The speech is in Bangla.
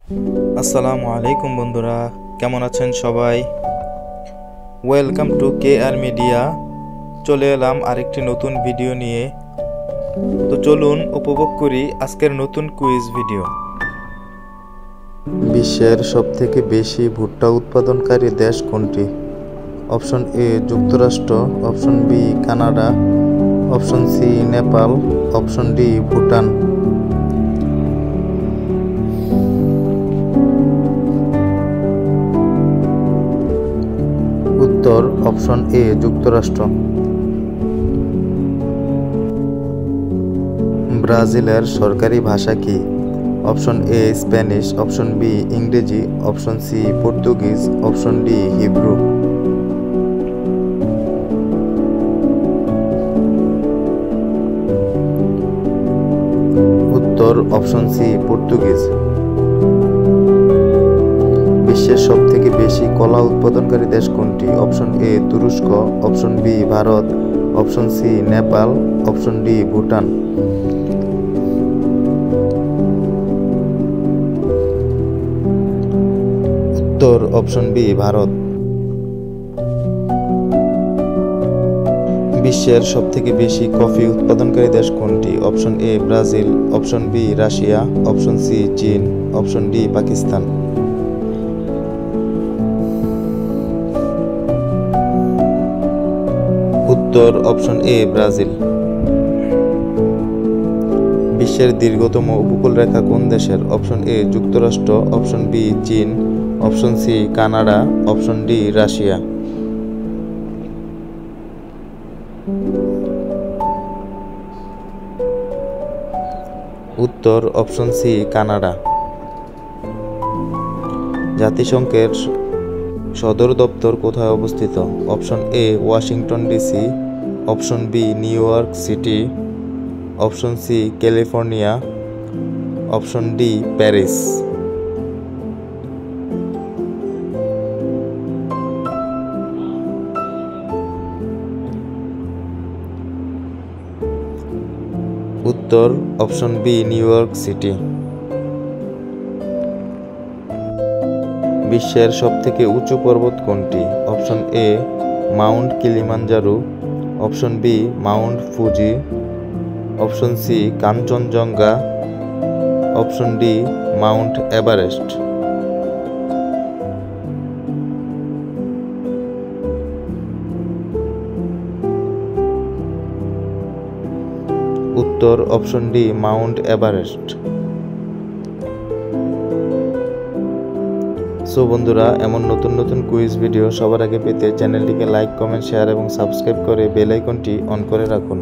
আসসালামু আলাইকুম বন্ধুরা, কেমন আছেন সবাই? Welcome to KR media. চলে এলাম আরেকটি নতুন ভিডিও নিয়ে। তো চলুন উপভোগ করি আজকের নতুন কুইজ ভিডিও। বিশ্বের সবথেকে বেশি ভুট্টা উৎপাদনকারী দেশ কোনটি? অপশন এ যুক্তরাষ্ট্র, option B Canada, option C Nepal, option D Bhutan. উত্তর অপশন এ যুক্তরাষ্ট্র। ব্রাজিলের সরকারি ভাষা কি? Option A Spanish, option B ইংরেজি, option C Portuguese, option D Hebrew. উত্তর অপশন সি পর্তুগিজ। বিশ্বের সবথেকে বেশি কলা উৎপাদনকারী দেশ কোনটি? অপশন এ তুরস্ক, option B Bharat, option C Nepal, option D Bhutan. উত্তর অপশন বি ভারত। বিশ্বের সবথেকে বেশি কফি উৎপাদনকারী দেশ কোনটি? Option A Brazil, option B Russia, option C চীন, অপশন ডি পাকিস্তান। উত্তর অপশন এ ব্রাজিল। বিশ্বের দীর্ঘতম উপকূলরেখা কোন দেশের? অপশন এ যুক্তরাষ্ট্র, অপশন বি চীন, option C Canada, option D Russia. উত্তর অপশন সি কানাডা। জাতিসংঘের সদর দপ্তর কোথায় অবস্থিত? Option A Washington DC, option B New York City, option C California, option D Paris. উত্তর option B New York City. বিশ্বের সবথেকে উঁচু পর্বত কোনটি? Option A Mount Kilimanjaro, option B Mount Fuji, option C Kanchenjunga, option D Mount Everest. উত্তর option D Mount Everest. So বন্ধুরা, এমন নতুন নতুন কুইজ ভিডিও সবার আগে পেতে চ্যানেলটিকে লাইক, কমেন্ট, শেয়ার এবং সাবস্ক্রাইব করে বেল আইকনটি অন করে রাখুন।